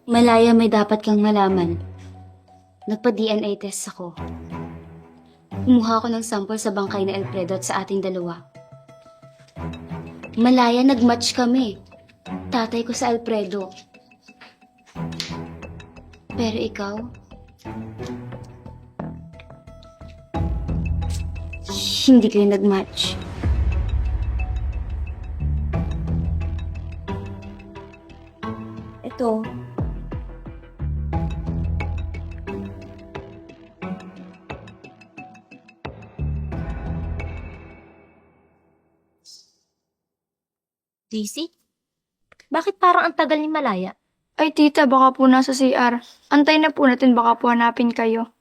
Malaya, may dapat kang malaman. Nagpa-DNA test ako. Kumuha ako ng sample sa bangkay na Alfredo at sa ating dalawa. Malaya, nag-match kami. Tatay ko sa Alfredo. Pero ikaw? Hindi kayo nag-match. Ito. JC? Bakit parang ang tagal ni Malaya? Ay tita, baka po nasa CR. Antay na po natin, baka po hanapin kayo.